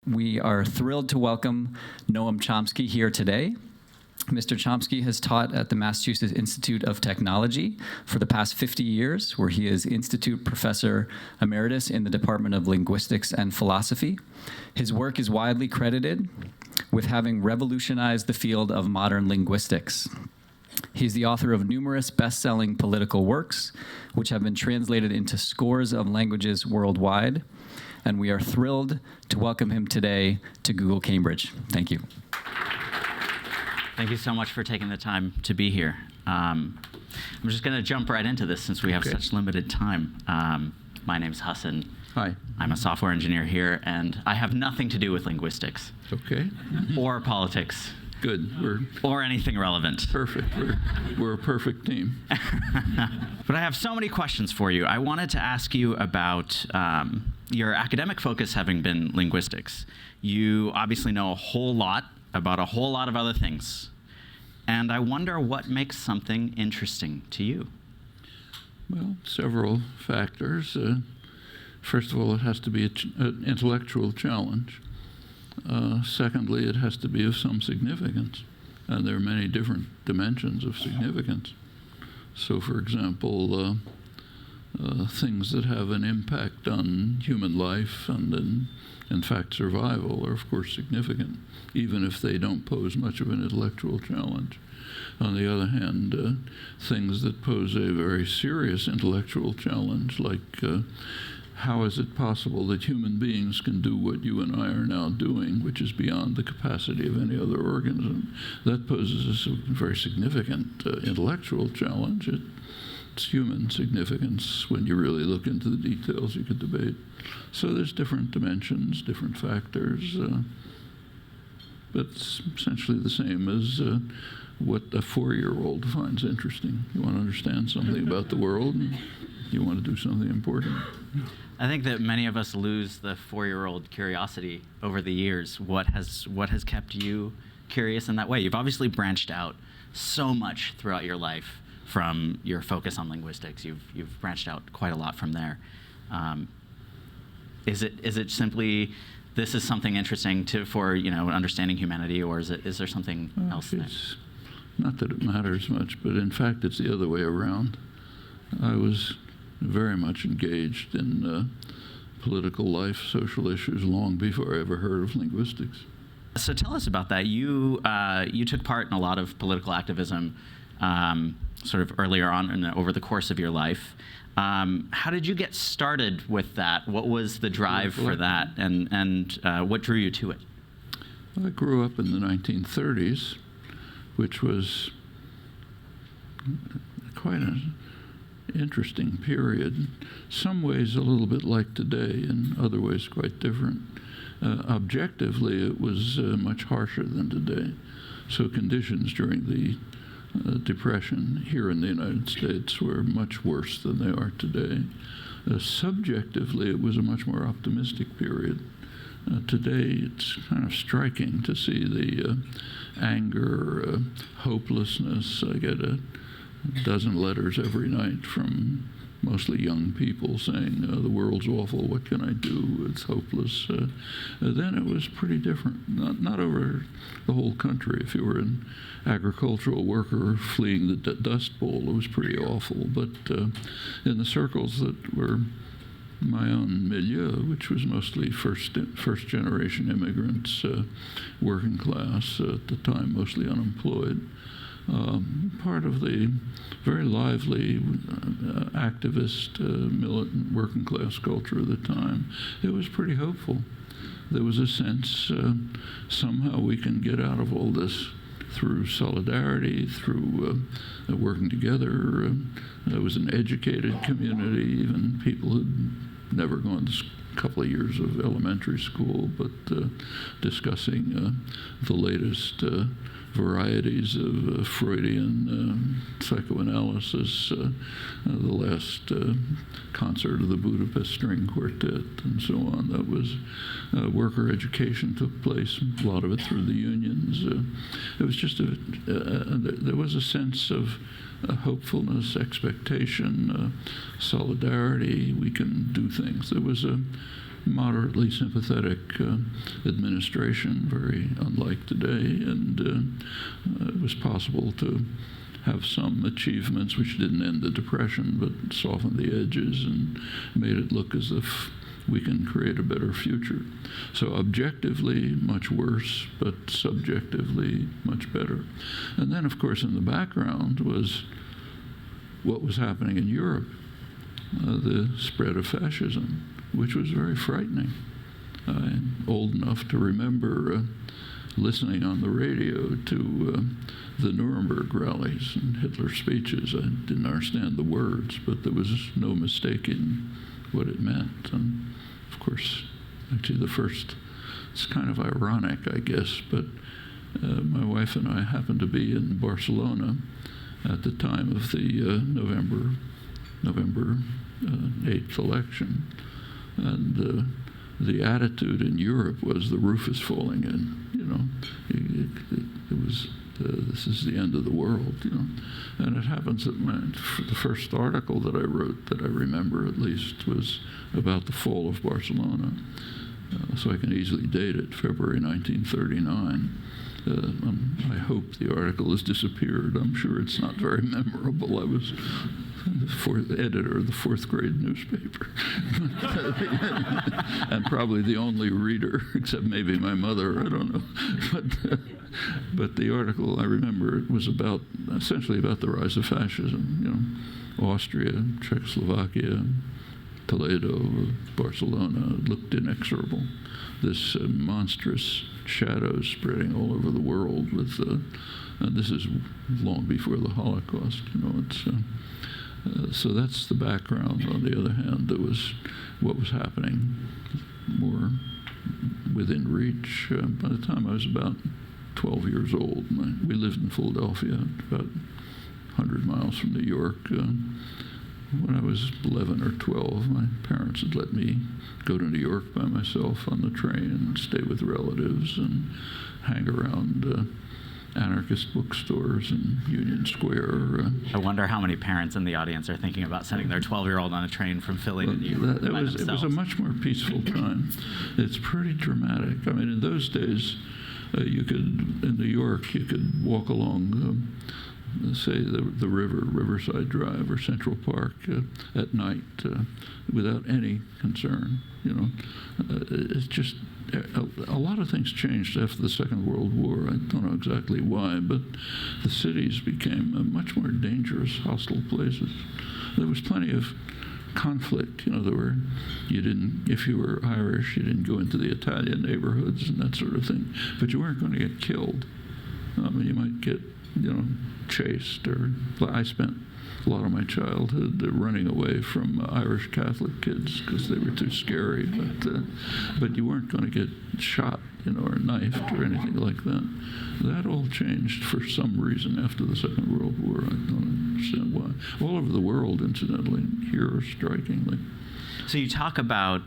We are thrilled to welcome Noam Chomsky here today. Mr. Chomsky has taught at the Massachusetts Institute of Technology for the past 50 years, where he is Institute Professor Emeritus in the Department of Linguistics and Philosophy. His work is widely credited with having revolutionized the field of modern linguistics. He's the author of numerous best-selling political works, which have been translated into scores of languages worldwide. And we are thrilled to welcome him today to Google Cambridge. Thank you. Thank you so much for taking the time to be here. I'm just going to jump right into this since we have such limited time. My name's Hasan. Hi. I'm a software engineer here, and I have nothing to do with linguistics. Okay. Or politics. Good. Or anything relevant. Perfect. We're a perfect team. But I have so many questions for you. I wanted to ask you about your academic focus having been linguistics. You obviously know a whole lot about a whole lot of other things. And I wonder what makes something interesting to you. Well, several factors. First of all, it has to be an intellectual challenge. Secondly, it has to be of some significance. And there are many different dimensions of significance. So, for example, things that have an impact on human life and, in fact, survival are, of course, significant, even if they don't pose much of an intellectual challenge. On the other hand, things that pose a very serious intellectual challenge, like how is it possible that human beings can do what you and I are now doing, which is beyond the capacity of any other organism, that poses a very significant intellectual challenge. It's human significance. When you really look into the details, you could debate. So there's different dimensions, different factors, but it's essentially the same as what a 4-year-old finds interesting. You want to understand something about the world, and you want to do something important. I think that many of us lose the 4-year-old curiosity over the years. What has kept you curious in that way? You've obviously branched out so much throughout your life from your focus on linguistics. You've branched out quite a lot from there. Is it simply this is something interesting for understanding humanity, or is there something else there? It's not that it matters much, but in fact it's the other way around. I was very much engaged in political life, social issues, long before I ever heard of linguistics. So tell us about that. You took part in a lot of political activism sort of earlier on over the course of your life. How did you get started with that? What was the drive for that, and what drew you to it? I grew up in the 1930s, which was quite an interesting period. In some ways a little bit like today, in other ways quite different. Objectively, it was much harsher than today. So conditions during the Depression here in the United States were much worse than they are today. Subjectively, it was a much more optimistic period. Today, it's kind of striking to see the anger, hopelessness. I get a dozen letters every night from mostly young people saying, the world's awful, what can I do? It's hopeless. Then it was pretty different, not over the whole country. If you were an agricultural worker fleeing the Dust Bowl, it was pretty awful. But in the circles that were my own milieu, which was mostly first-generation immigrants, working class, at the time mostly unemployed, part of the very lively activist, militant, working class culture of the time, it was pretty hopeful. There was a sense somehow we can get out of all this through solidarity, through working together. There was an educated community, even people who'd never gone to a couple of years of elementary school, but discussing the latest varieties of Freudian psychoanalysis, the last concert of the Budapest String Quartet, and so on. That was worker education took place, a lot of it through the unions. It was just there was a sense of hopefulness, expectation, solidarity. We can do things. There was a moderately sympathetic administration, very unlike today, and it was possible to have some achievements which didn't end the Depression, but softened the edges and made it look as if we can create a better future. So objectively, much worse, but subjectively, much better. And then, of course, in the background was what was happening in Europe, the spread of fascism, which was very frightening. I'm old enough to remember listening on the radio to the Nuremberg rallies and Hitler's speeches. I didn't understand the words, but there was no mistaking what it meant. And of course, actually it's kind of ironic, I guess, but my wife and I happened to be in Barcelona at the time of the November 8th election. And the attitude in Europe was the roof is falling in. It was this is the end of the world. And it happens that the first article that I wrote, that I remember at least, was about the fall of Barcelona. So I can easily date it, February 1939. I hope the article has disappeared. I'm sure it's not very memorable. I was the editor of the fourth grade newspaper. And probably the only reader, except maybe my mother, I don't know. But the article, I remember, it was essentially about the rise of fascism. Austria, Czechoslovakia, Toledo, Barcelona looked inexorable. This monstrous shadow spreading all over the world with, and this is long before the Holocaust, so that's the background. On the other hand, there was what was happening more within reach. By the time I was about 12 years old, we lived in Philadelphia, about 100 miles from New York. When I was 11 or 12, my parents had let me go to New York by myself on the train and stay with relatives and hang around anarchist bookstores in Union Square. I wonder how many parents in the audience are thinking about sending their 12-year-old on a train from Philly to New York. It was a much more peaceful time. It's pretty dramatic. I mean, in those days, in New York, you could walk along say the Riverside Drive or Central Park at night without any concern. It's just a lot of things changed after the Second World War. I don't know exactly why, but the cities became much more dangerous, hostile places. There was plenty of conflict. If you were Irish, you didn't go into the Italian neighborhoods and that sort of thing, but you weren't going to get killed. I mean, you might get chased, or I spent a lot of my childhood running away from Irish Catholic kids because they were too scary, but you weren't going to get shot, or knifed or anything like that. That all changed for some reason after the Second World War. I don't understand why. All over the world, incidentally, here strikingly. So you talk about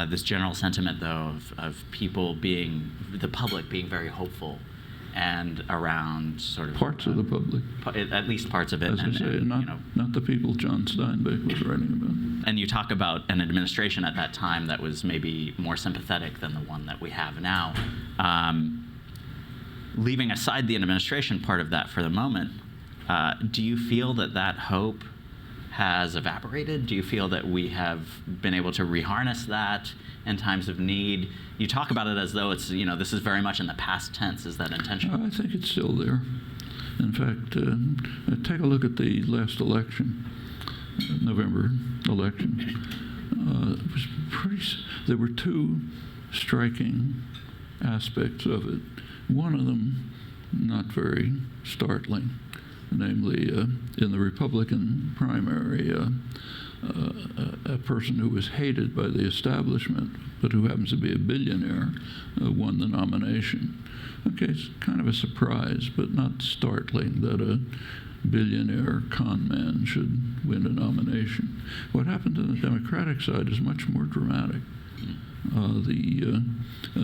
this general sentiment, though, of people the public being very hopeful, and around sort of parts of the public, at least parts of it. As I say, not the people John Steinbeck was writing about. And you talk about an administration at that time that was maybe more sympathetic than the one that we have now. Leaving aside the administration part of that for the moment, do you feel that hope has evaporated? Do you feel that we have been able to reharness that in times of need? You talk about it as though it's, this is very much in the past tense. Is that intentional? I think it's still there. In fact, take a look at the last election, November election. It was there were two striking aspects of it. One of them, not very startling, namely in the Republican primary, a person who was hated by the establishment, but who happens to be a billionaire, won the nomination. Okay, it's kind of a surprise, but not startling that a billionaire con man should win a nomination. What happened on the Democratic side is much more dramatic.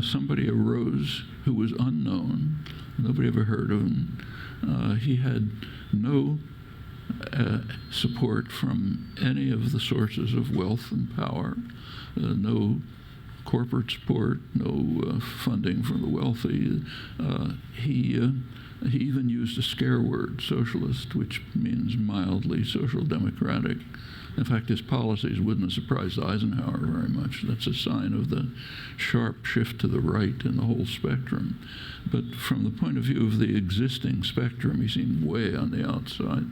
Somebody arose who was unknown. Nobody ever heard of him. He had no support from any of the sources of wealth and power, no corporate support, no funding from the wealthy. He even used a scare word, socialist, which means mildly social democratic. In fact, his policies wouldn't have surprised Eisenhower very much. That's a sign of the sharp shift to the right in the whole spectrum. But from the point of view of the existing spectrum, he seemed way on the outside.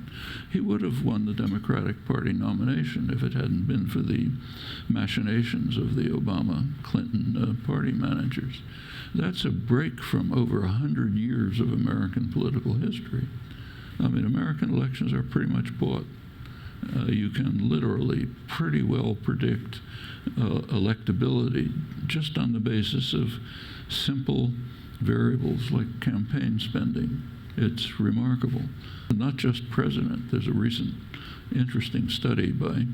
He would have won the Democratic Party nomination if it hadn't been for the machinations of the Obama-Clinton party managers. That's a break from over 100 years of American political history. I mean, American elections are pretty much bought. You can literally pretty well predict electability just on the basis of simple variables like campaign spending. It's remarkable. Not just president. There's a recent interesting study by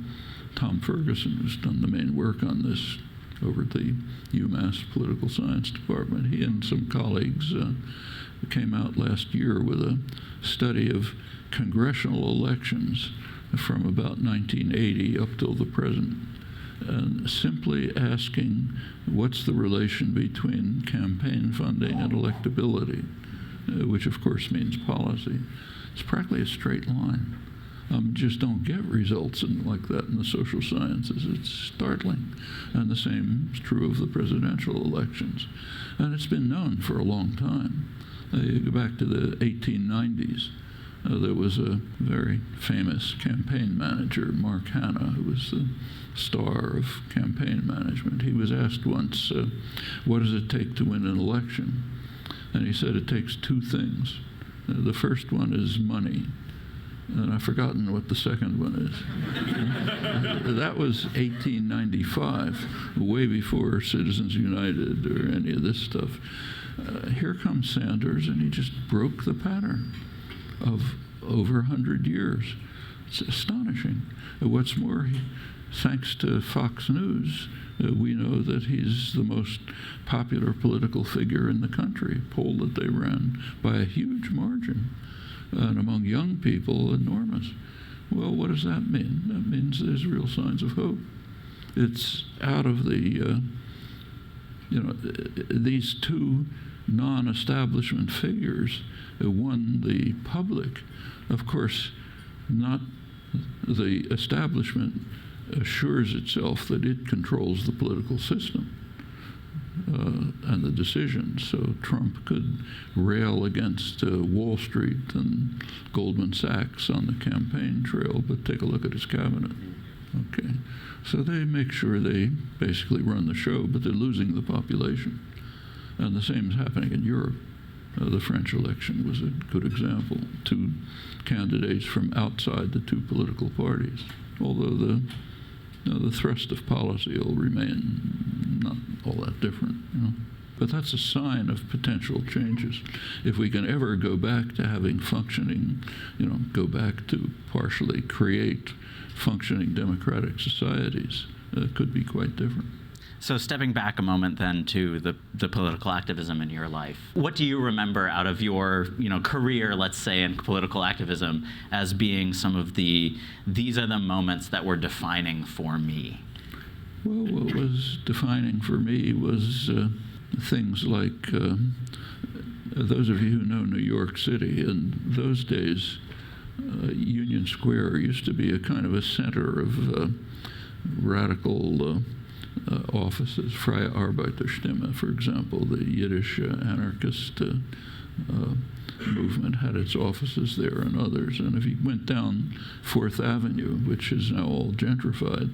Tom Ferguson, who's done the main work on this over at the UMass Political Science Department. He and some colleagues came out last year with a study of congressional elections from about 1980 up till the present, and simply asking what's the relation between campaign funding and electability, which of course means policy. It's practically a straight line. Just don't get results like that in the social sciences. It's startling. And the same is true of the presidential elections. And it's been known for a long time. You go back to the 1890s. There was a very famous campaign manager, Mark Hanna, who was the star of campaign management. He was asked once, what does it take to win an election? And he said it takes two things. The first one is money. And I've forgotten what the second one is. That was 1895, way before Citizens United or any of this stuff. Here comes Sanders, and he just broke the pattern of over 100 years. It's astonishing. What's more, thanks to Fox News, we know that he's the most popular political figure in the country, a poll that they ran by a huge margin. And among young people, enormous. Well, what does that mean? That means there's real signs of hope. It's out of the, these two non-establishment figures won the public. Of course, not the establishment assures itself that it controls the political system and the decisions. So Trump could rail against Wall Street and Goldman Sachs on the campaign trail, but take a look at his cabinet. Okay, so they make sure they basically run the show, but they're losing the population. And the same is happening in Europe. The French election was a good example. Two candidates from outside the two political parties, although the thrust of policy will remain not all that different. But that's a sign of potential changes. If we can ever go back to having functioning, go back to partially create functioning democratic societies, it could be quite different. So stepping back a moment then to the political activism in your life, what do you remember out of your career, let's say, in political activism as being some of these are the moments that were defining for me? Well, what was defining for me was things like, those of you who know New York City, in those days, Union Square used to be a kind of a center of radical offices. Freie Arbeiterstimme, for example, the Yiddish anarchist movement had its offices there and others. And if you went down 4th Avenue, which is now all gentrified,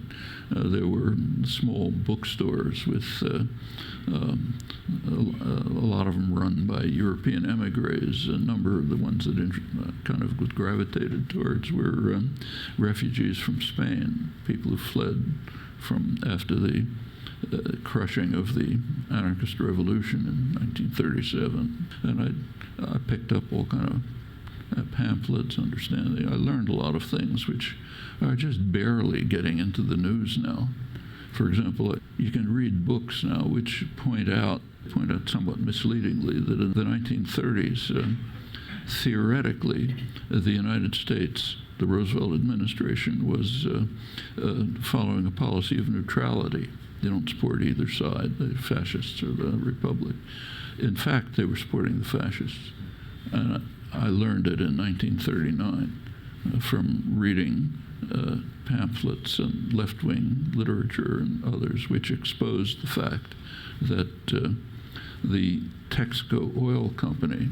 there were small bookstores with a lot of them run by European emigres. A number of the ones that kind of gravitated towards were refugees from Spain, people who fled from after the crushing of the anarchist revolution in 1937. And I picked up all kind of pamphlets, understanding. I learned a lot of things which are just barely getting into the news now. For example, you can read books now which point out somewhat misleadingly that in the 1930s, theoretically, the United States the Roosevelt administration was following a policy of neutrality. They don't support either side, the fascists or the republic. In fact, they were supporting the fascists. And I learned it in 1939 from reading pamphlets and left-wing literature and others, which exposed the fact that the Texaco Oil Company,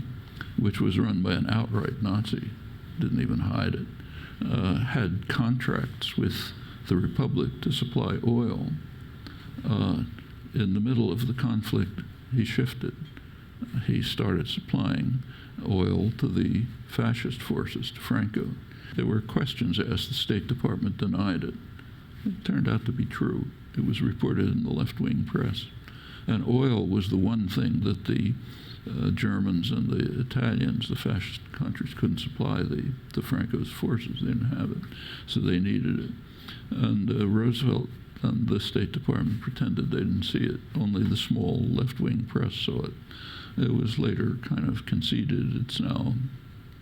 which was run by an outright Nazi, didn't even hide it, had contracts with the Republic to supply oil. In the middle of the conflict, he shifted. He started supplying oil to the fascist forces, to Franco. There were questions asked. The State Department denied it. It turned out to be true. It was reported in the left-wing press. And oil was the one thing that the Germans and the Italians, the fascist countries, couldn't supply the Franco's forces. They didn't have it, so they needed it. And Roosevelt and the State Department pretended they didn't see it. Only the small left-wing press saw it. It was later kind of conceded. It's now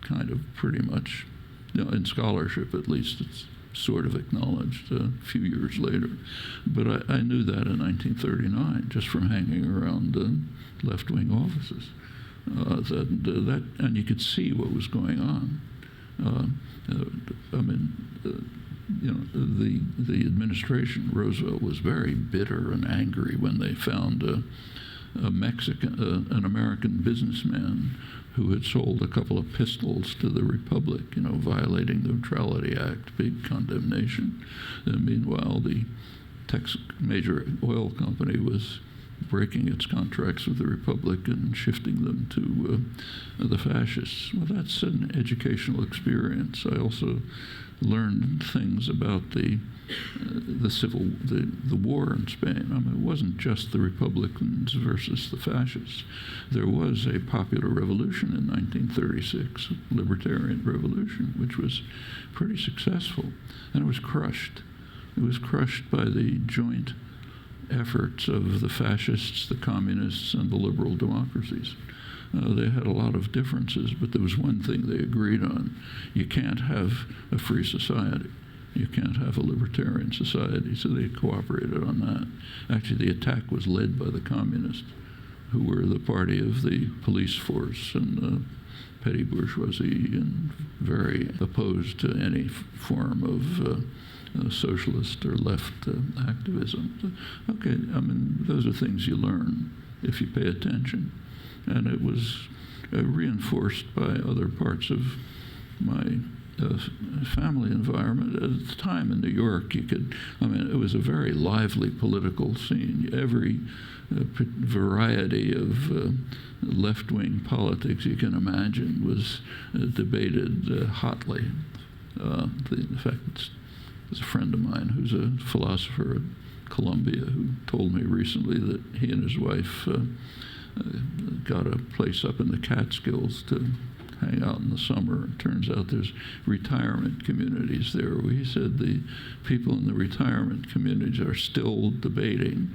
kind of pretty much, in scholarship at least, it's sort of acknowledged a few years later. But I knew that in 1939, just from hanging around left-wing offices. And you could see what was going on. The administration, Roosevelt, was very bitter and angry when they found an American businessman who had sold a couple of pistols to the Republic, violating the Neutrality Act, big condemnation. And meanwhile, the major oil company was breaking its contracts with the Republic and shifting them to the fascists. Well, that's an educational experience. I also learned things about the war in Spain. I mean, it wasn't just the Republicans versus the fascists. There was a popular revolution in 1936, a libertarian revolution, which was pretty successful, and it was crushed. It was crushed by the joint efforts of the fascists, the communists, and the liberal democracies. They had a lot of differences, but there was one thing they agreed on. You can't have a free society. You can't have a libertarian society, so they cooperated on that. Actually, the attack was led by the communists, who were the party of the police force and petty bourgeoisie and very opposed to any form of socialist or left activism. Okay, I mean, those are things you learn if you pay attention. And it was reinforced by other parts of my family environment. At the time in New York, it was a very lively political scene. Every variety of left-wing politics you can imagine was debated hotly. In fact, there's a friend of mine who's a philosopher at Columbia who told me recently that he and his wife got a place up in the Catskills to hang out in the summer. It turns out there's retirement communities there. He said the people in the retirement communities are still debating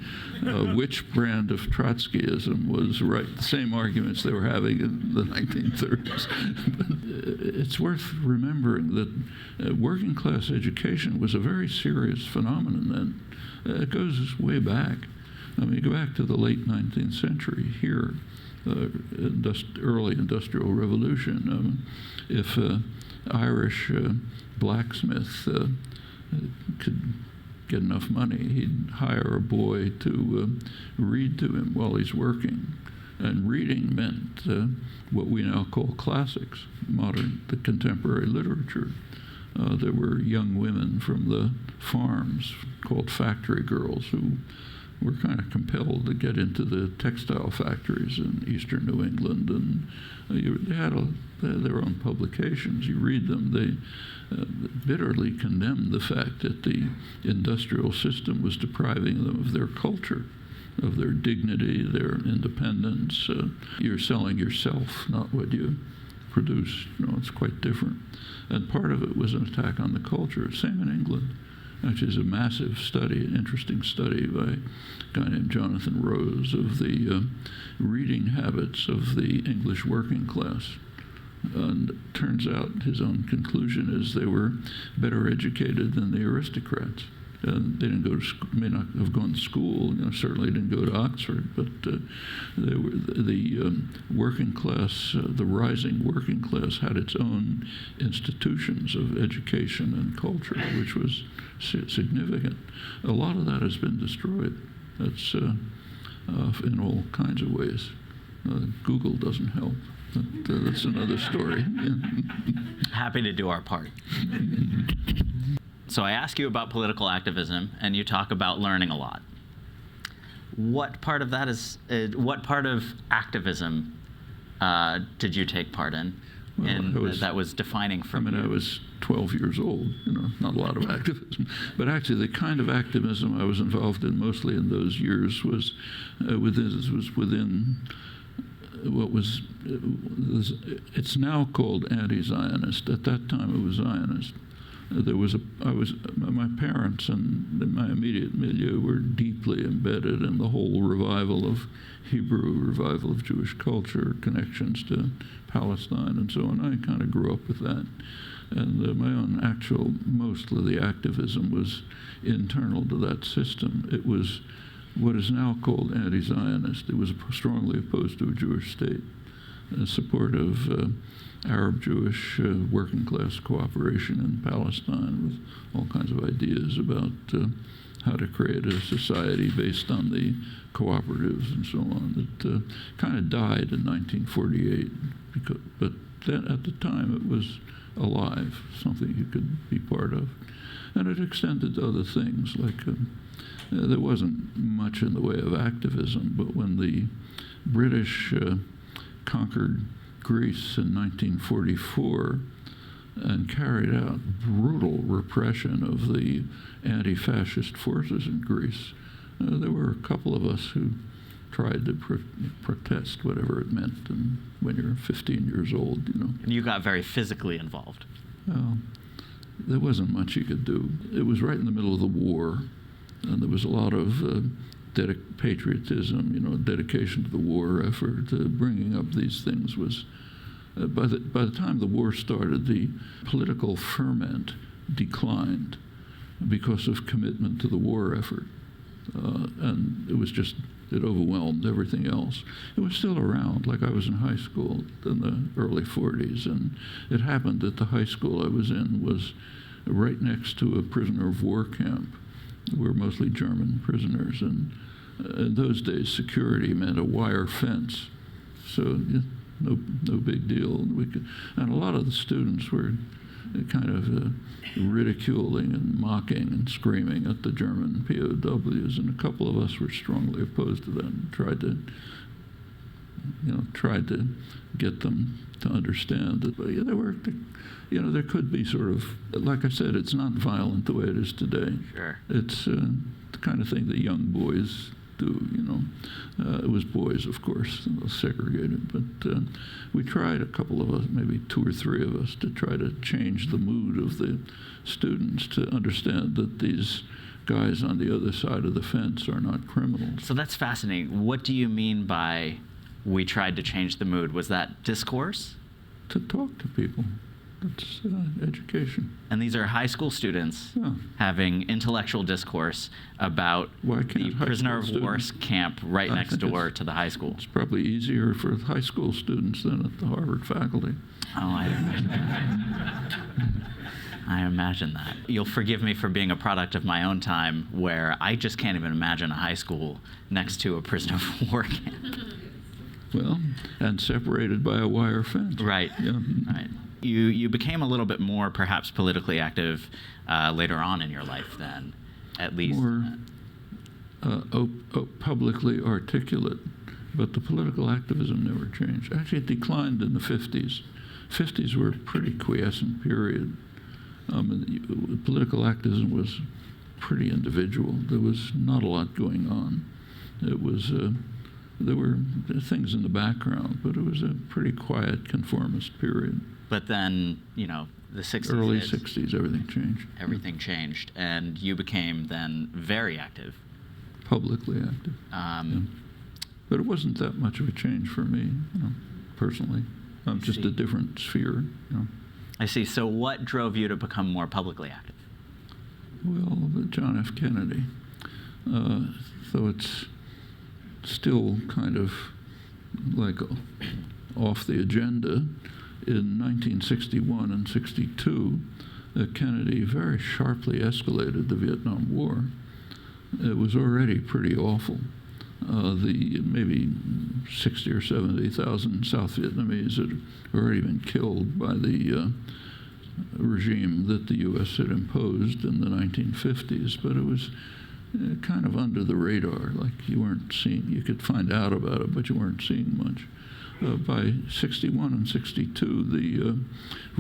which brand of Trotskyism was right. The same arguments they were having in the 1930s. But it's worth remembering that working class education was a very serious phenomenon then. It goes way back. I mean, you go back to the late 19th century here, early industrial revolution. If Irish blacksmith could get enough money, he'd hire a boy to read to him while he's working. And reading meant what we now call classics, the contemporary literature. There were young women from the farms called factory girls who were kind of compelled to get into the textile factories in eastern New England, and they had their own publications. You read them, they bitterly condemned the fact that the industrial system was depriving them of their culture, of their dignity, their independence. You're selling yourself, not what you produce. It's quite different. And part of it was an attack on the culture. Same in England. Actually, is a massive study, an interesting study by a guy named Jonathan Rose of the reading habits of the English working class. And it turns out his own conclusion is they were better educated than the aristocrats. They didn't go to may not have gone to school. Certainly didn't go to Oxford, but they were the working class. The rising working class had its own institutions of education and culture, which was significant. A lot of that has been destroyed. That's in all kinds of ways. Google doesn't help. But, that's another story. Happy to do our part. So I ask you about political activism, and you talk about learning a lot. What part of that is? What part of activism did you take part in? Well, and that was defining for you? I was 12 years old. Not a lot of activism, but actually the kind of activism I was involved in mostly in those years was within what was. It's now called anti-Zionist. At that time, it was Zionist. My parents and my immediate milieu were deeply embedded in the whole revival of Hebrew, revival of Jewish culture, connections to Palestine and so on. I kind of grew up with that. And my own most of the activism was internal to that system. It was what is now called anti-Zionist. It was strongly opposed to a Jewish state, support of Arab-Jewish working class cooperation in Palestine with all kinds of ideas about how to create a society based on the cooperatives and so on that kind of died in 1948. But then at the time it was alive, something you could be part of. And it extended to other things, like there wasn't much in the way of activism, but when the British conquered Greece in 1944 and carried out brutal repression of the anti-fascist forces in Greece, there were a couple of us who tried to protest, whatever it meant, and when you're 15 years old, And you got very physically involved. Well, there wasn't much you could do. It was right in the middle of the war, and there was a lot of patriotism, dedication to the war effort. Bringing up these things was, by the time the war started, the political ferment declined because of commitment to the war effort. And it overwhelmed everything else. It was still around, like I was in high school in the early 40s, and it happened that the high school I was in was right next to a prisoner of war camp. We were mostly German prisoners, and in those days security meant a wire fence, so no big deal. And a lot of the students were kind of ridiculing and mocking and screaming at the German POWs, and a couple of us were strongly opposed to that and tried to get them to understand that there could be sort of, like I said, it's not violent the way it is today. Sure. It's the kind of thing that young boys do, It was boys, of course, segregated, but we tried, a couple of us, maybe two or three of us, to try to change the mood of the students to understand that these guys on the other side of the fence are not criminals. So that's fascinating. What do you mean by we tried to change the mood? Was that discourse? To talk to people. That's education. And these are high school students having intellectual discourse about the prisoner of war camp right next door to the high school. It's probably easier for high school students than at the Harvard faculty. Oh, I imagine that. I imagine that. You'll forgive me for being a product of my own time, where I just can't even imagine a high school next to a prisoner of war camp. Well, and separated by a wire fence. Right. Yeah. Right. You became a little bit more, perhaps, politically active later on in your life, then, at least. More publicly articulate, but the political activism never changed. Actually, it declined in the 50s. 50s were a pretty quiescent period. Political activism was pretty individual. There was not a lot going on. It was there were things in the background, but it was a pretty quiet conformist period. But then, the 60s. Early 60s, everything changed. Everything changed, and you became then very active. Publicly active. But it wasn't that much of a change for me, personally. just a different sphere. I see. So what drove you to become more publicly active? Well, John F. Kennedy. Though it's still kind of like off the agenda, in 1961 and 62, Kennedy very sharply escalated the Vietnam War. It was already pretty awful. The maybe 60 or 70,000 South Vietnamese had already been killed by the regime that the U.S. had imposed in the 1950s, but it was kind of under the radar, like you weren't seeing, you could find out about it, but you weren't seeing much. By 61 and 62, the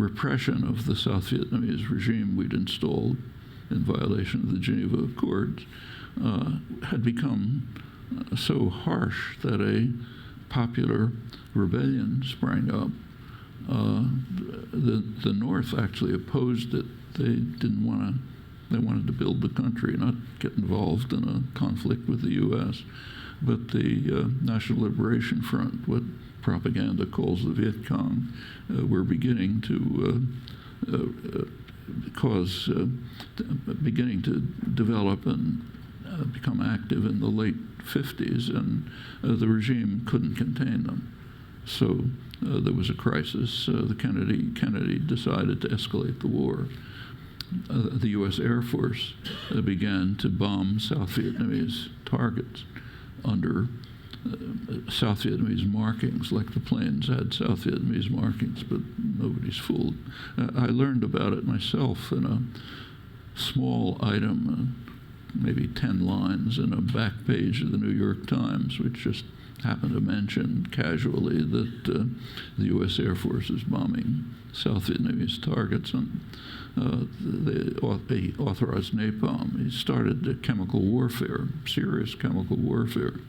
repression of the South Vietnamese regime we'd installed in violation of the Geneva Accords had become so harsh that a popular rebellion sprang up. The North actually opposed it. They didn't want to. They wanted to build the country, not get involved in a conflict with the U.S. But the National Liberation Front, what propaganda calls the Viet Cong, were beginning to beginning to develop and become active in the late 50s, and the regime couldn't contain them. So there was a crisis. Kennedy decided to escalate the war. The U.S. Air Force began to bomb South Vietnamese targets under South Vietnamese markings, like the planes had South Vietnamese markings, but nobody's fooled. I learned about it myself in a small item, maybe 10 lines in a back page of the New York Times, which just happened to mention casually that the U.S. Air Force is bombing South Vietnamese targets, and they authorized napalm. He started chemical warfare, serious chemical warfare,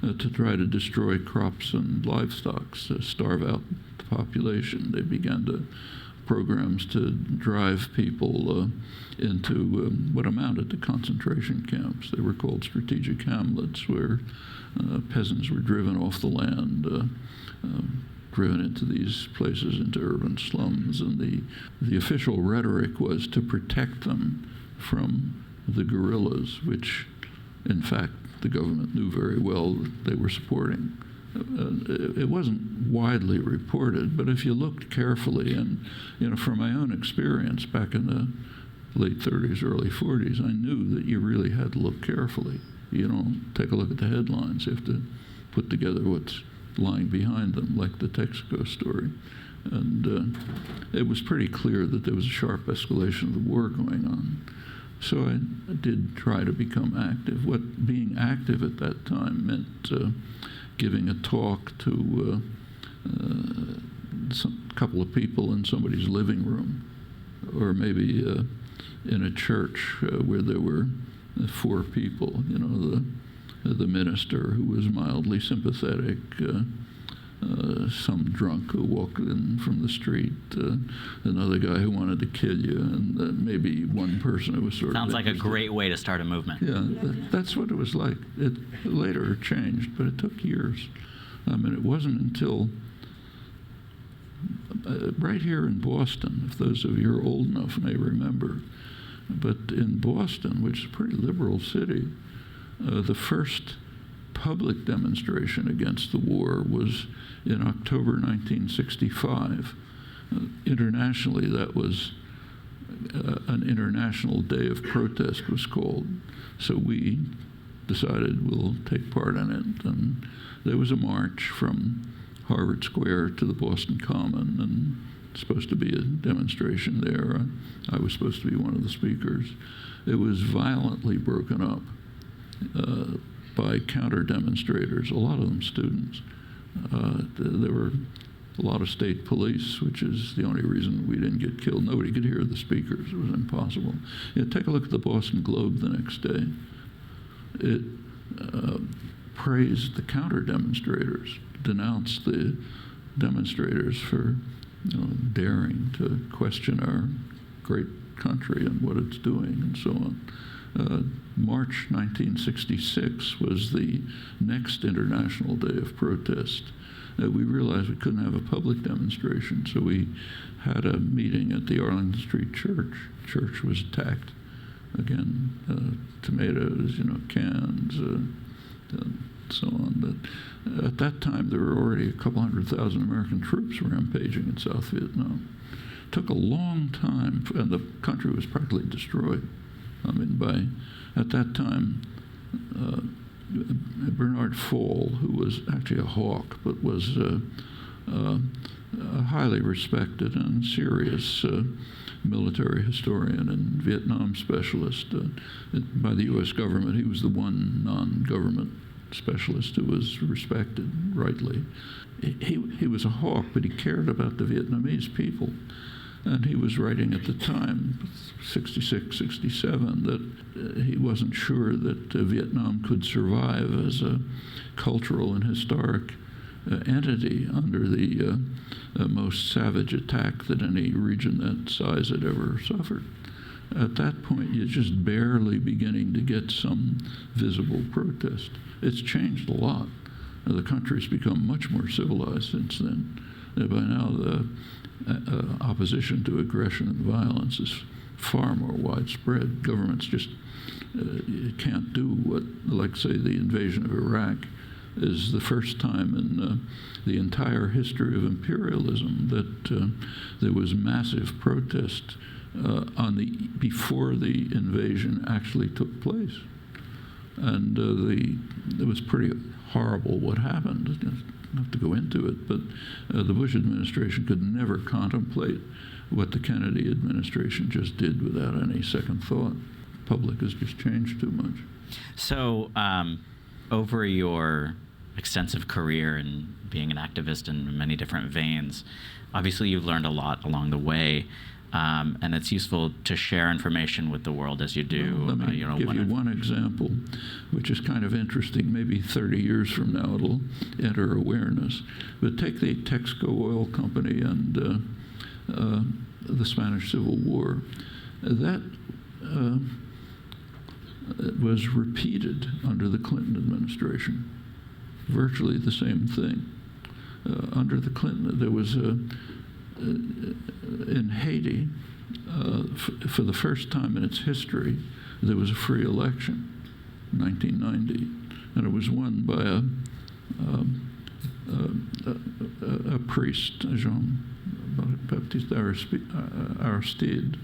to try to destroy crops and livestock, to starve out the population. They began programs to drive people into what amounted to concentration camps. They were called strategic hamlets, where peasants were driven off the land, driven into these places, into urban slums, and the official rhetoric was to protect them from the guerrillas, which, in fact, the government knew very well that they were supporting. It wasn't widely reported, but if you looked carefully, and from my own experience back in the late 30s, early 40s, I knew that you really had to look carefully. You don't take a look at the headlines. You have to put together what's lying behind them, like the Texaco story. And it was pretty clear that there was a sharp escalation of the war going on. So I did try to become active. What being active at that time meant giving a talk to a couple of people in somebody's living room, or maybe in a church where there were 4 people, the minister who was mildly sympathetic, some drunk who walked in from the street, another guy who wanted to kill you, and maybe one person who was sort of... Sounds like a great way to start a movement. Yeah, that's what it was like. It later changed, but it took years. I mean, it wasn't until right here in Boston, if those of you who are old enough may remember, but in Boston, which is a pretty liberal city, the first public demonstration against the war was in October 1965. Internationally, that was an international day of protest was called. So we decided we'll take part in it. And there was a march from Harvard Square to the Boston Common, and supposed to be a demonstration there. I was supposed to be one of the speakers. It was violently broken up by counter-demonstrators, a lot of them students. There were a lot of state police, which is the only reason we didn't get killed. Nobody could hear the speakers. It was impossible. Take a look at the Boston Globe the next day. It praised the counter-demonstrators, denounced the demonstrators for daring to question our great country and what it's doing and so on. March 1966 was the next International Day of Protest. we realized we couldn't have a public demonstration, so we had a meeting at the Arlington Street Church. Church was attacked. Again, tomatoes, cans, so on. But at that time, there were already a couple 100,000 American troops rampaging in South Vietnam. It took a long time, and the country was practically destroyed. At that time, Bernard Fall, who was actually a hawk, but was a highly respected and serious military historian and Vietnam specialist by the U.S. government. He was the one non-government specialist who was respected rightly. He was a hawk, but he cared about the Vietnamese people. And he was writing at the time, 66, 67, that he wasn't sure that Vietnam could survive as a cultural and historic entity under the most savage attack that any region that size had ever suffered. At that point, you're just barely beginning to get some visible protest. It's changed a lot. The country's become much more civilized since then. By now, the opposition to aggression and violence is far more widespread. Governments just can't do what, like, say, the invasion of Iraq is the first time in the entire history of imperialism that there was massive protest before the invasion actually took place. And it was pretty horrible what happened. I don't have to go into it, but the Bush administration could never contemplate what the Kennedy administration just did without any second thought. The public has just changed too much. So over your extensive career in being an activist in many different veins, obviously you've learned a lot along the way. And it's useful to share information with the world as you do. Let me give you one example, which is kind of interesting. Maybe 30 years from now it'll enter awareness. But take the Texaco Oil Company and the Spanish Civil War. That was repeated under the Clinton administration. Virtually the same thing. Under the Clinton, there was in Haiti, for the first time in its history, there was a free election in 1990, and it was won by a priest, Jean-Baptiste Aristide,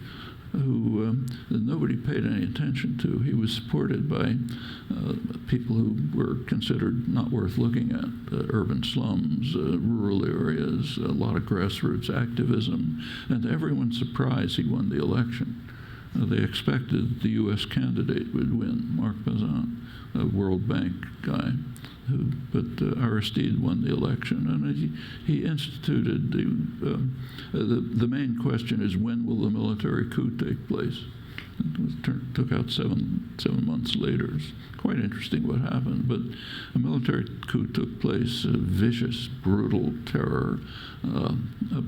who nobody paid any attention to. He was supported by people who were considered not worth looking at, urban slums, rural areas, a lot of grassroots activism, and everyone's surprised he won the election. They expected the U.S. candidate would win, Marc Bazin, a World Bank guy, but Aristide won the election, and he instituted the main question is, when will the military coup take place? It took out seven months later. It's quite interesting what happened, but a military coup took place. Vicious, brutal terror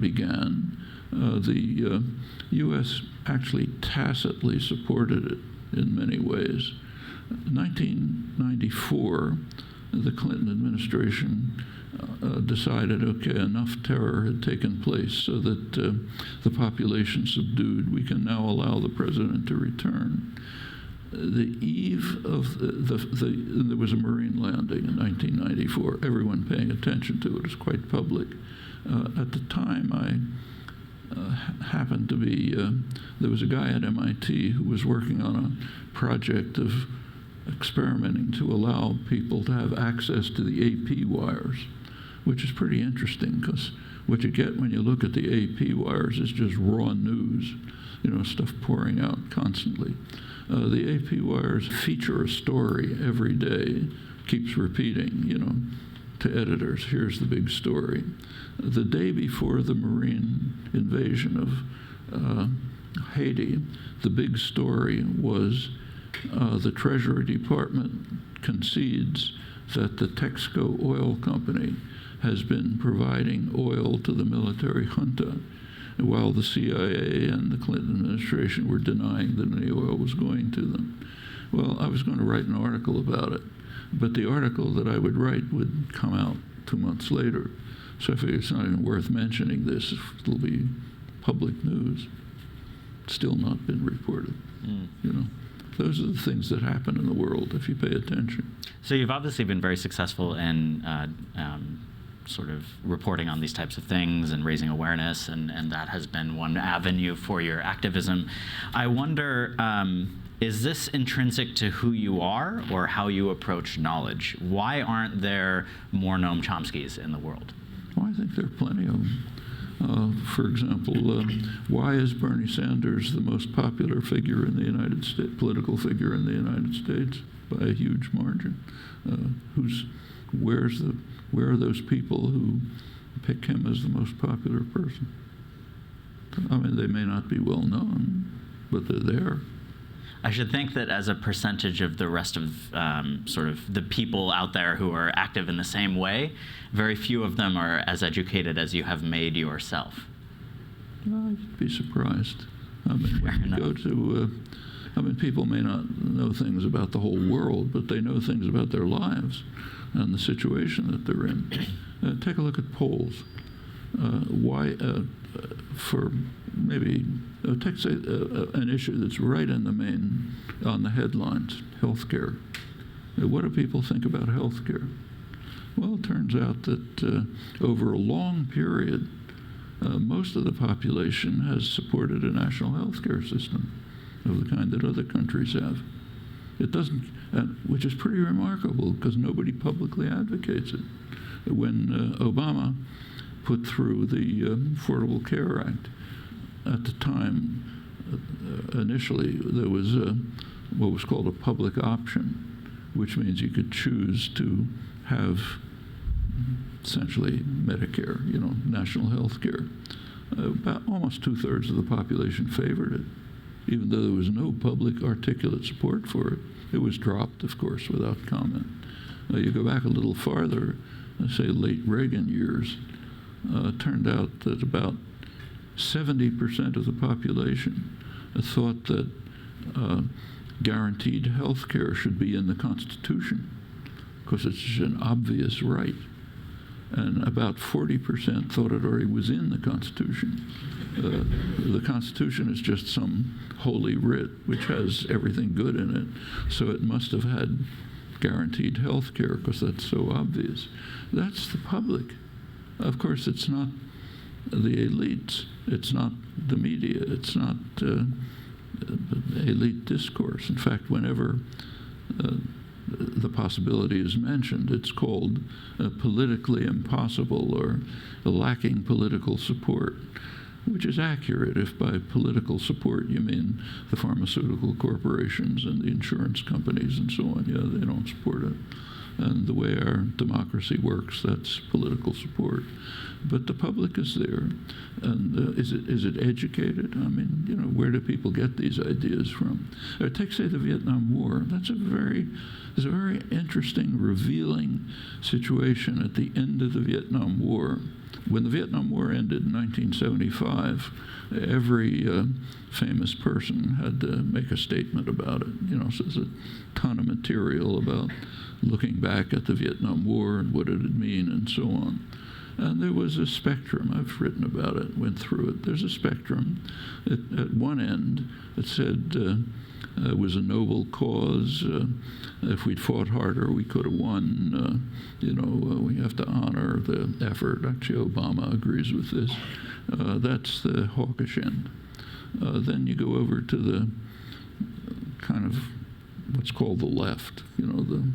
began. The U.S. actually tacitly supported it in many ways. 1994, the Clinton administration decided, okay, enough terror had taken place so that the population subdued. We can now allow the president to return. The eve of there was a Marine landing in 1994. Everyone paying attention to it. It was quite public. At the time, I happened to be, there was a guy at MIT who was working on a project of experimenting to allow people to have access to the AP wires, which is pretty interesting, because what you get when you look at the AP wires is just raw news, stuff pouring out constantly. The AP wires feature a story every day, keeps repeating, to editors, here's the big story. The day before the Marine invasion of Haiti, the big story was the Treasury Department concedes that the Texaco Oil Company has been providing oil to the military junta, while the CIA and the Clinton administration were denying that any oil was going to them. Well, I was going to write an article about it, but the article that I would write would come out 2 months later. So I figure it's not even worth mentioning this. It'll be public news. Still not been reported. You know, those are the things that happen in the world if you pay attention. So you've obviously been very successful in sort of reporting on these types of things and raising awareness, and that has been one avenue for your activism. I wonder, is this intrinsic to who you are or how you approach knowledge? Why aren't there more Noam Chomskys in the world? Well, I think there are plenty of them. For example, why is Bernie Sanders the most popular figure in the United States, political figure in the United States by a huge margin? Where are those people who pick him as the most popular person? I mean, they may not be well known, but they're there. I should think that as a percentage of the rest of sort of the people out there who are active in the same way, very few of them are as educated as you have made yourself. I'd be surprised. I mean, when you go to, people may not know things about the whole world, but they know things about their lives and the situation that they're in. Take a look at polls. For maybe, take say an issue that's right in the main, on the headlines, healthcare. What do people think about healthcare? Well, it turns out that over a long period, most of the population has supported a national healthcare system of the kind that other countries have. It doesn't, which is pretty remarkable because nobody publicly advocates it. When Obama put through the Affordable Care Act, at the time, initially, there was what was called a public option, which means you could choose to have essentially Medicare, national health care. About almost 2/3 of the population favored it, even though there was no public articulate support for it. It was dropped, of course, without comment. You go back a little farther, say late Reagan years, it turned out that about 70% of the population thought that guaranteed health care should be in the Constitution because it's an obvious right. And about 40% thought it already was in the Constitution. The Constitution is just some holy writ which has everything good in it, so it must have had guaranteed health care because that's so obvious. That's the public. Of course, it's not the elites. It's not the media. It's not elite discourse. In fact, whenever the possibility is mentioned, it's called politically impossible or lacking political support, which is accurate if by political support you mean the pharmaceutical corporations and the insurance companies and so on. Yeah, they don't support it. And the way our democracy works, that's political support. But the public is there. And is it educated? I mean, where do people get these ideas from? Take, say, the Vietnam War. That's a very interesting, revealing situation at the end of the Vietnam War. When the Vietnam War ended in 1975, every famous person had to make a statement about it. So there's a ton of material about looking back at the Vietnam War and what did it mean and so on. And there was a spectrum. I've written about it, went through it. There's a spectrum. At one end, it said it was a noble cause. If we'd fought harder, we could have won. We have to honor the effort. Actually, Obama agrees with this. That's the hawkish end. Then you go over to the kind of what's called the left, the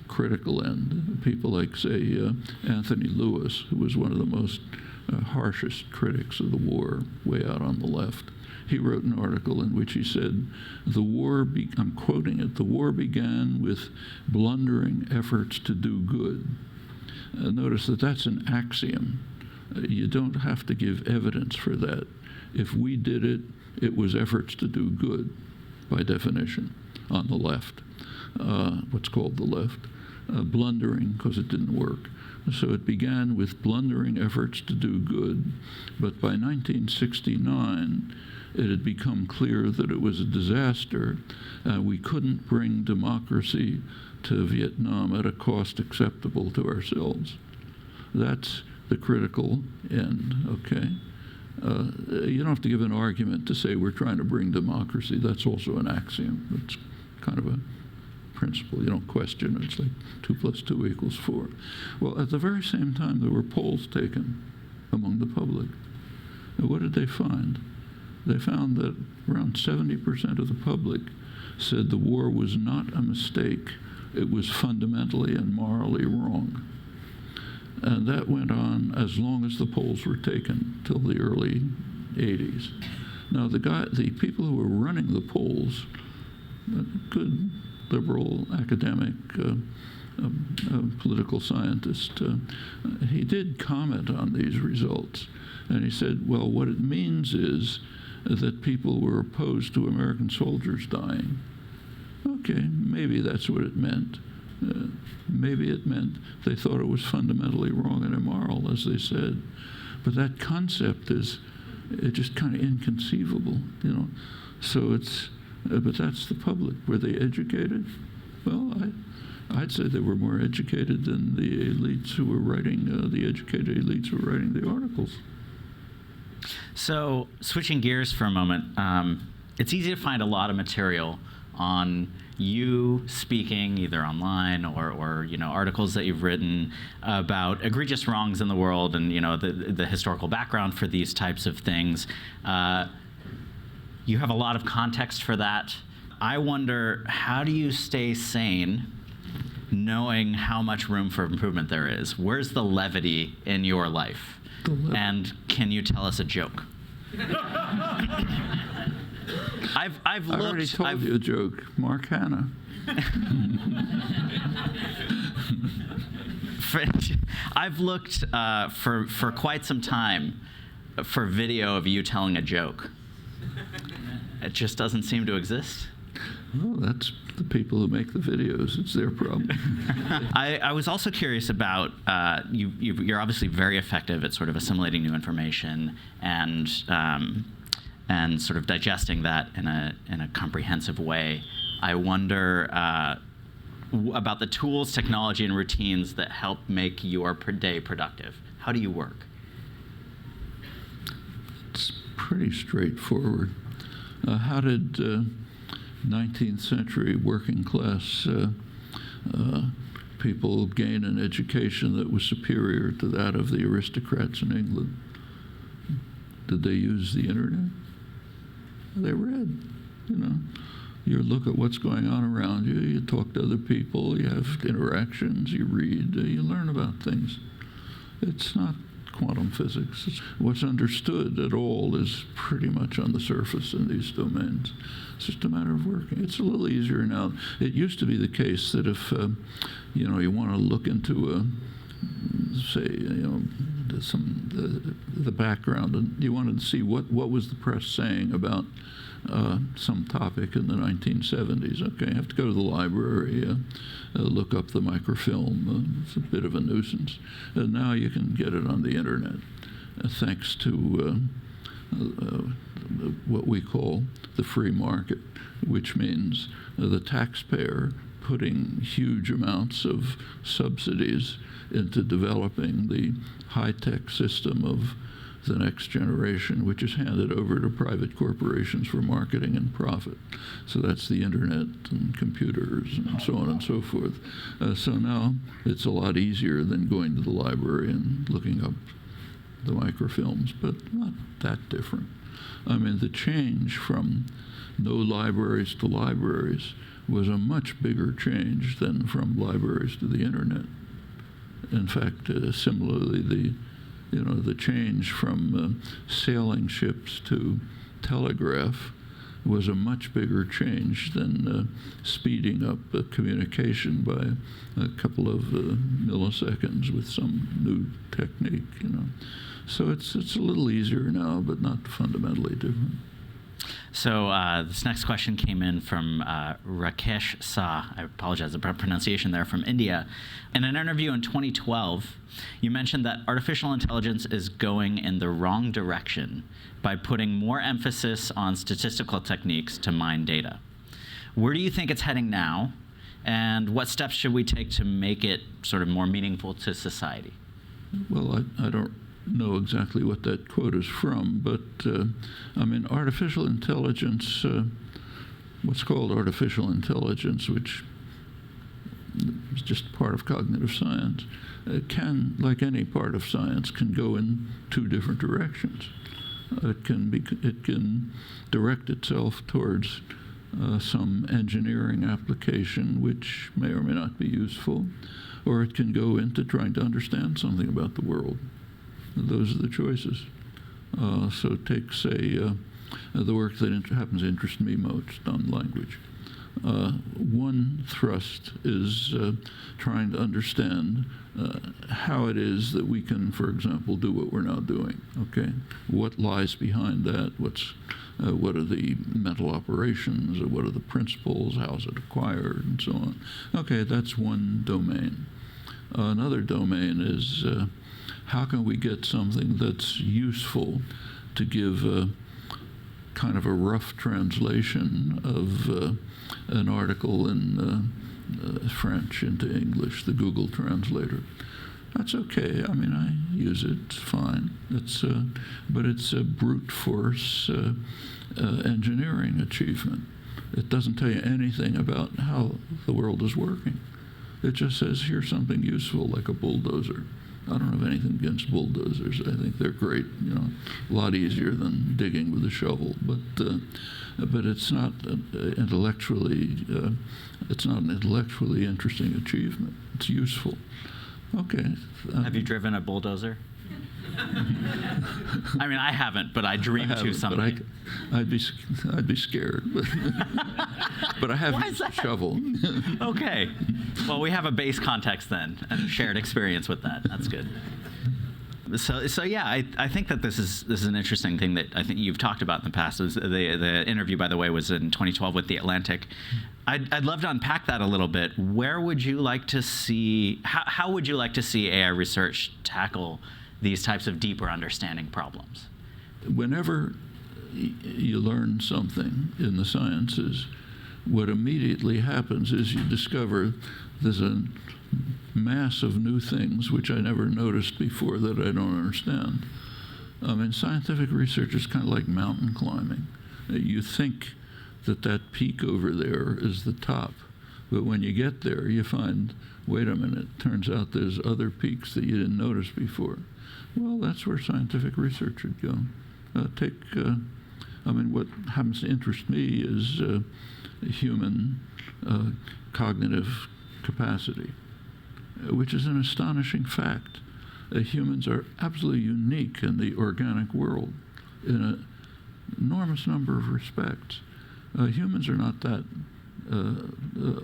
critical end. People like, say, Anthony Lewis, who was one of the most harshest critics of the war, way out on the left. He wrote an article in which he said, I'm quoting it, the war began with blundering efforts to do good. Notice that that's an axiom. You don't have to give evidence for that. If we did it, it was efforts to do good, by definition, on the left, what's called the left. Blundering, because it didn't work. So it began with blundering efforts to do good, but by 1969, it had become clear that it was a disaster. We couldn't bring democracy to Vietnam at a cost acceptable to ourselves. That's the critical end, okay? You don't have to give an argument to say we're trying to bring democracy. That's also an axiom. It's kind of a principle. You don't question it. It's like 2 + 2 = 4. Well, at the very same time, there were polls taken among the public. And what did they find? They found that around 70% of the public said the war was not a mistake. It was fundamentally and morally wrong. And that went on as long as the polls were taken, till the early 80s. Now, the people who were running the polls, good liberal academic political scientist, he did comment on these results. And he said, well, what it means is that people were opposed to American soldiers dying. Okay, maybe that's what it meant. Maybe it meant they thought it was fundamentally wrong and immoral, as they said. But that concept is just kind of inconceivable, you know. So it's, but that's the public. Were they educated? Well, I'd say they were more educated than the elites who were writing, the educated elites who were writing the articles. So switching gears for a moment, it's easy to find a lot of material on you speaking either online or you know, articles that you've written about egregious wrongs in the world and, you know, the historical background for these types of things. You have a lot of context for that. I wonder, how do you stay sane knowing how much room for improvement there is? Where's the levity in your life? And can you tell us a joke? I've looked. I already told you a joke. Mark Hanna. I've looked for quite some time for video of you telling a joke. It just doesn't seem to exist. Well, that's the people who make the videos. It's their problem. I was also curious about, you're obviously very effective at sort of assimilating new information and sort of digesting that in a comprehensive way. I wonder about the tools, technology, and routines that help make your day productive. How do you work? It's pretty straightforward. How did 19th century working class people gain an education that was superior to that of the aristocrats in England? Did they use the internet? They read, you know. You look at what's going on around you, you talk to other people, you have interactions, you read, you learn about things. It's not quantum physics. What's understood at all is pretty much on the surface in these domains. It's just a matter of working. It's a little easier now. It used to be the case that if you know, you want to look into say, you know, the background, and you wanted to see what was the press saying about some topic in the 1970s. Okay, you have to go to the library, look up the microfilm. It's a bit of a nuisance. Now you can get it on the internet, thanks to what we call the free market, which means the taxpayer putting huge amounts of subsidies into developing the high-tech system of the next generation, which is handed over to private corporations for marketing and profit. So that's the internet and computers and so on and so forth. So now it's a lot easier than going to the library and looking up the microfilms, but not that different. I mean, the change from no libraries to libraries was a much bigger change than from libraries to the internet. In fact, similarly, the change from sailing ships to telegraph was a much bigger change than speeding up communication by a couple of milliseconds with some new technique. You know, so it's a little easier now, but not fundamentally different. So this next question came in from Rakesh Shah. I apologize for the pronunciation there, from India. In an interview in 2012, you mentioned that artificial intelligence is going in the wrong direction by putting more emphasis on statistical techniques to mine data. Where do you think it's heading now, and what steps should we take to make it sort of more meaningful to society? Well, I don't know exactly what that quote is from, but I mean, artificial intelligence, what's called artificial intelligence, which is just part of cognitive science, can, like any part of science, can go in two different directions. It can direct itself towards some engineering application which may or may not be useful, or it can go into trying to understand something about the world. Those are the choices. So take, say, the work that happens to interest me most on language. One thrust is trying to understand how it is that we can, for example, do what we're now doing. Okay, what lies behind that? What are the mental operations? Or what are the principles? How is it acquired, and so on? Okay, that's one domain. Another domain is how can we get something that's useful to give kind of a rough translation of an article in French into English, the Google translator. That's okay. I mean, I use it. It's fine. But it's a brute force engineering achievement. It doesn't tell you anything about how the world is working. It just says, here's something useful, like a bulldozer. I don't have anything against bulldozers. I think they're great. You know, a lot easier than digging with a shovel. But it's not intellectually. It's not an intellectually interesting achievement. It's useful. Okay. Have you driven a bulldozer? I mean, I haven't, but I dream to someday. I'd be scared. But I have used a shovel. Okay. Well, we have a base context then, and a shared experience with that. That's good. So yeah, I think that this is an interesting thing that I think you've talked about in the past. The interview, by the way, was in 2012 with The Atlantic. I'd love to unpack that a little bit. Where would you like to see? How would you like to see AI research tackle these types of deeper understanding problems? Whenever you learn something in the sciences, what immediately happens is you discover there's a mass of new things which I never noticed before that I don't understand. I mean, scientific research is kind of like mountain climbing. You think that peak over there is the top, but when you get there, you find, wait a minute, turns out there's other peaks that you didn't notice before. Well, that's where scientific research should go. I mean, what happens to interest me is human cognitive capacity, which is an astonishing fact. Humans are absolutely unique in the organic world in an enormous number of respects. Humans are not that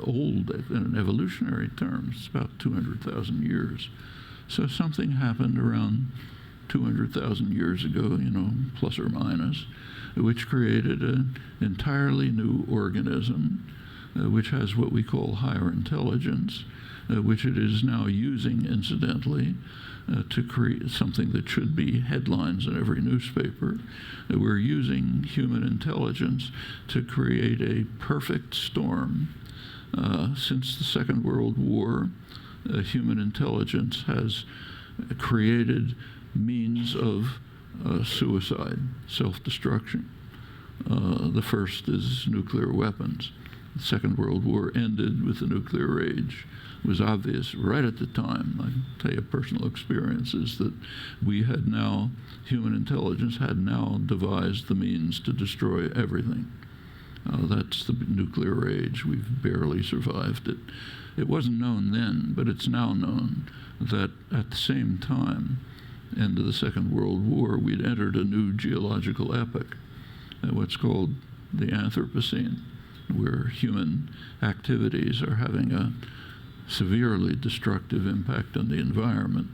old in evolutionary terms. It's about 200,000 years. So something happened around 200,000 years ago, you know, plus or minus, which created an entirely new organism, which has what we call higher intelligence, which it is now using, incidentally, to create something that should be headlines in every newspaper. We're using human intelligence to create a perfect storm. Since the Second World War, human intelligence has created means of suicide, self-destruction. The first is nuclear weapons. The Second World War ended with the nuclear age. It was obvious right at the time, I tell you personal experiences, that we had now, human intelligence had now devised the means to destroy everything. That's the nuclear age. We've barely survived it. It wasn't known then, but it's now known that at the same time, end of the Second World War, we'd entered a new geological epoch, what's called the Anthropocene, where human activities are having a severely destructive impact on the environment.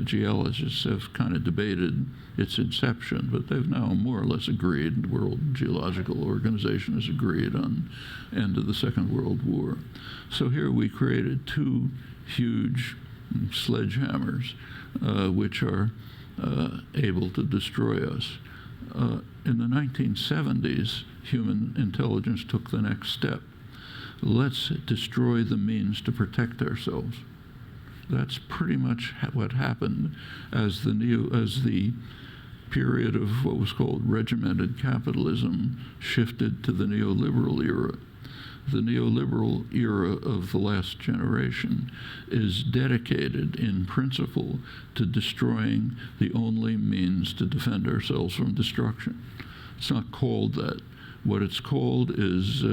Geologists have kind of debated its inception, but they've now more or less agreed, the World Geological Organization has agreed on end of the Second World War. So here we created two huge sledgehammers which are able to destroy us. In the 1970s, human intelligence took the next step. Let's destroy the means to protect ourselves. That's pretty much what happened as the period of what was called regimented capitalism shifted to the neoliberal era. The neoliberal era of the last generation is dedicated in principle to destroying the only means to defend ourselves from destruction. It's not called that. What it's called is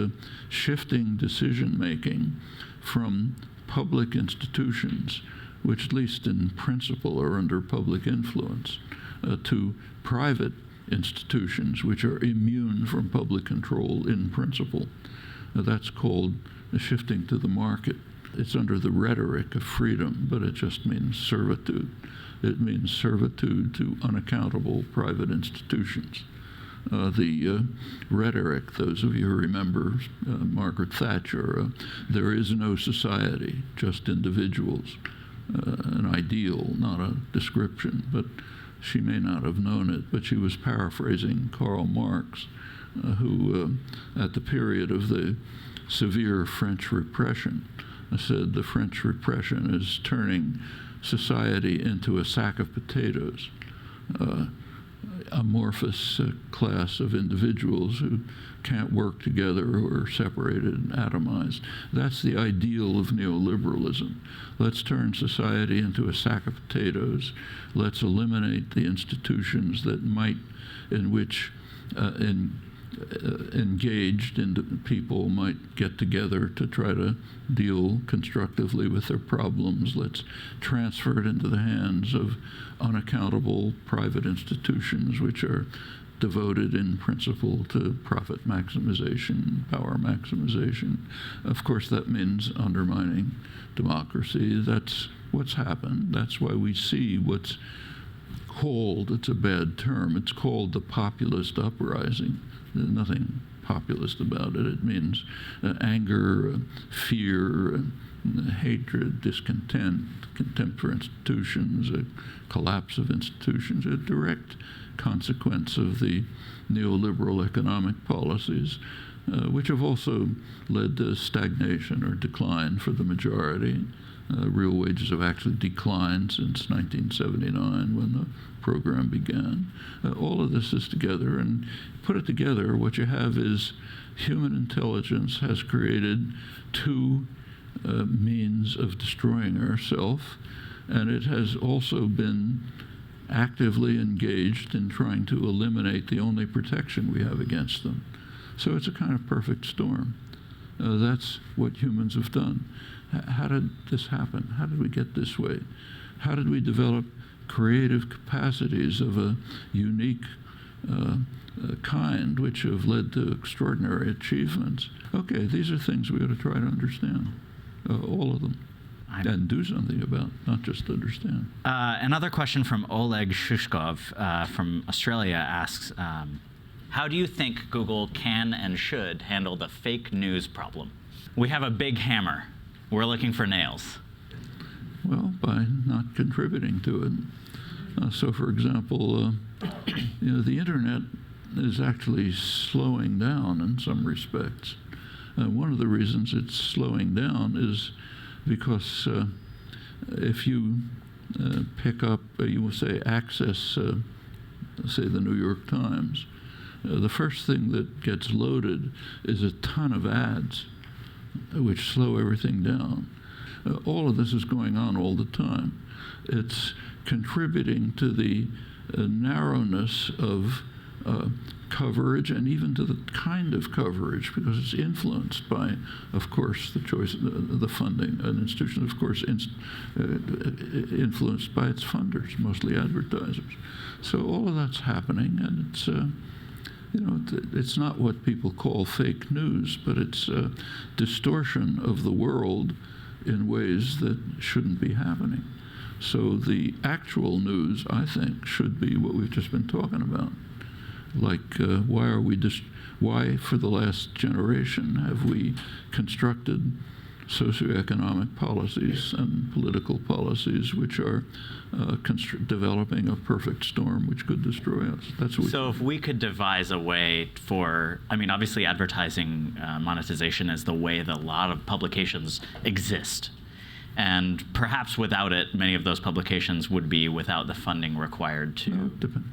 shifting decision-making from public institutions, which at least in principle are under public influence, to private institutions, which are immune from public control in principle. That's called shifting to the market. It's under the rhetoric of freedom, but it just means servitude. It means servitude to unaccountable private institutions. The rhetoric, those of you who remember Margaret Thatcher, there is no society, just individuals, an ideal, not a description, but she may not have known it, but she was paraphrasing Karl Marx, who, at the period of the severe French repression, said the French repression is turning society into a sack of potatoes, amorphous class of individuals who can't work together, who are separated and atomized. That's the ideal of neoliberalism. Let's turn society into a sack of potatoes. Let's eliminate the institutions that might, in which engaged people might get together to try to deal constructively with their problems. Let's transfer it into the hands of unaccountable private institutions, which are devoted in principle to profit maximization, power maximization. Of course, that means undermining democracy. That's what's happened. That's why we see what's called, it's a bad term, it's called the populist uprising. There's nothing populist about it. It means anger, fear, hatred, discontent, contempt for institutions, a collapse of institutions, a direct consequence of the neoliberal economic policies, which have also led to stagnation or decline for the majority. Real wages have actually declined since 1979 when the program began. All of this is together, and put it together, what you have is human intelligence has created two means of destroying ourselves, and it has also been actively engaged in trying to eliminate the only protection we have against them. So it's a kind of perfect storm. That's what humans have done. How did this happen? How did we get this way? How did we develop creative capacities of a unique kind which have led to extraordinary achievements? Okay, these are things we ought to try to understand, all of them, and do something about, not just understand. Another question from Oleg Shushkov from Australia asks, how do you think Google can and should handle the fake news problem? We have a big hammer. We're looking for nails. Well, by not contributing to it. So, for example, the internet is actually slowing down in some respects. One of the reasons it's slowing down is because if you pick up, you will say, access, say, the New York Times, the first thing that gets loaded is a ton of ads, which slow everything down. All of this is going on all the time. It's contributing to the narrowness of coverage, and even to the kind of coverage, because it's influenced by, of course, the choice, the funding. An institution, of course, influenced by its funders, mostly advertisers. So all of that's happening, and it's it's not what people call fake news, but it's a distortion of the world in ways that shouldn't be happening. So the actual news, I think, should be what we've just been talking about. Like, why for the last generation have we constructed socioeconomic policies and political policies which are developing a perfect storm which could destroy us? That's what. So if we could devise a way for, obviously advertising monetization is the way that a lot of publications exist. And perhaps without it, many of those publications would be without the funding required to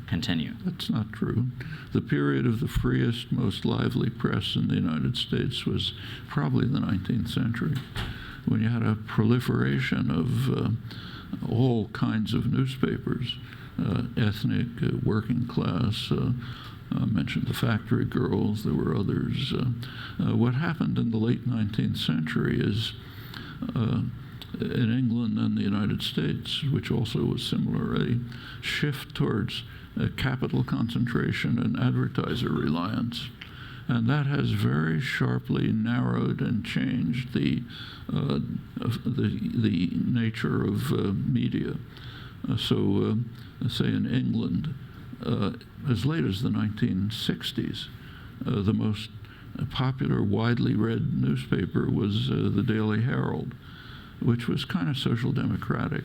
continue. That's not true. The period of the freest, most lively press in the United States was probably the 19th century, when you had a proliferation of all kinds of newspapers, ethnic, working class. I mentioned the factory girls. There were others. What happened in the late 19th century is in England and the United States, which also was similar, a shift towards capital concentration and advertiser reliance. And that has very sharply narrowed and changed the nature of media. Say in England, as late as the 1960s, the most popular, widely read newspaper was the Daily Herald, which was kind of social democratic.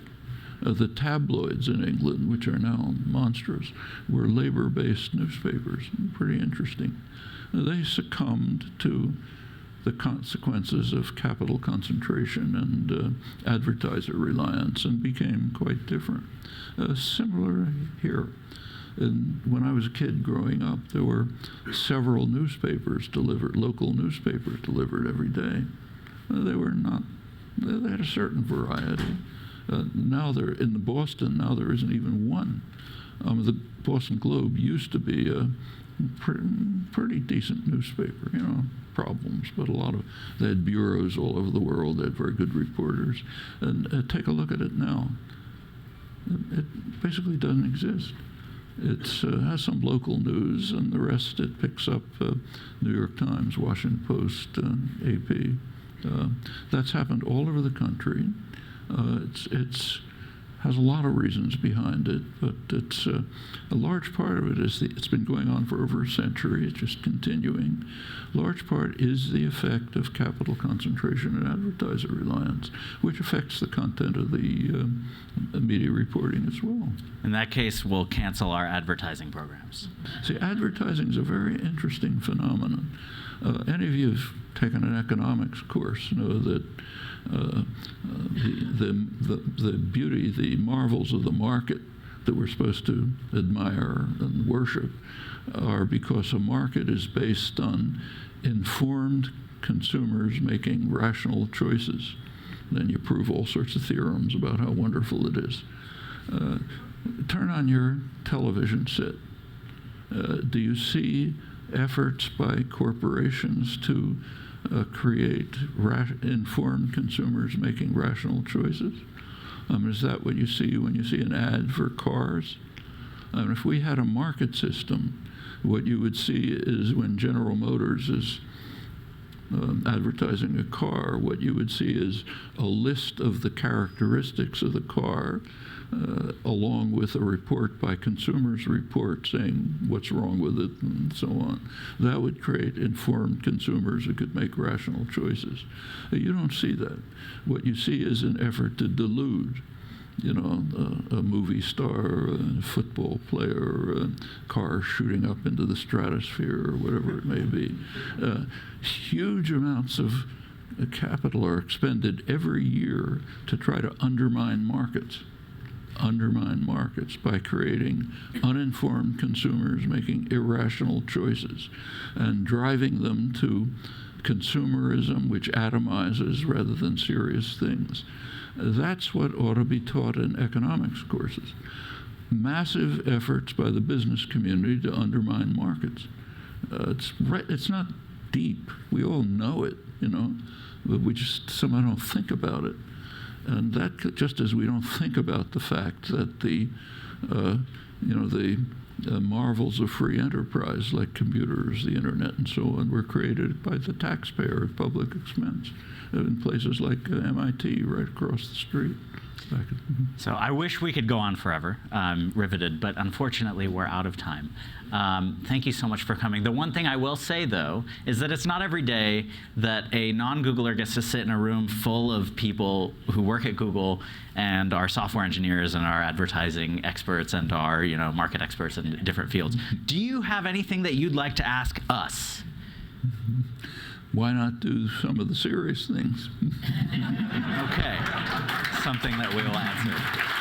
The tabloids in England, which are now monstrous, were labor-based newspapers. Pretty interesting. They succumbed to the consequences of capital concentration and advertiser reliance and became quite different. Similar here. And when I was a kid growing up, there were several newspapers delivered, local newspapers delivered every day. They had a certain variety. Now they're in Boston. Now there isn't even one. The Boston Globe used to be a pretty decent newspaper. Problems, but they had bureaus all over the world. They had very good reporters. And take a look at it now. It basically doesn't exist. It has some local news, and the rest it picks up New York Times, Washington Post, AP. That's happened all over the country. It's has a lot of reasons behind it, but it's a large part of it is it's been going on for over a century. It's just continuing. Large part is the effect of capital concentration and advertiser reliance, which affects the content of the media reporting as well. In that case, we'll cancel our advertising programs. See, advertising is a very interesting phenomenon. Any of you who've taken an economics course know that the beauty, the marvels of the market that we're supposed to admire and worship are because a market is based on informed consumers making rational choices. Then you prove all sorts of theorems about how wonderful it is. Turn on your television set. Do you see efforts by corporations to create informed consumers making rational choices? Is that what you see when you see an ad for cars? If we had a market system, what you would see is when General Motors is advertising a car, what you would see is a list of the characteristics of the car, along with a report by Consumers Report saying what's wrong with it and so on. That would create informed consumers who could make rational choices. You don't see that. What you see is an effort to delude, a movie star, a football player, a car shooting up into the stratosphere or whatever it may be. Huge amounts of capital are expended every year to try to undermine markets by creating uninformed consumers making irrational choices and driving them to consumerism, which atomizes rather than serious things. That's what ought to be taught in economics courses. Massive efforts by the business community to undermine markets. It's not deep. We all know it, but we just somehow don't think about it. And that, just as we don't think about the fact that the marvels of free enterprise, like computers, the internet, and so on, were created by the taxpayer at public expense in places like MIT, right across the street. So I wish we could go on forever, riveted, but unfortunately we're out of time. Thank you so much for coming. The one thing I will say, though, is that it's not every day that a non-Googler gets to sit in a room full of people who work at Google and are software engineers and are advertising experts and are market experts in different fields. Do you have anything that you'd like to ask us? Why not do some of the serious things? Okay. something that we will answer.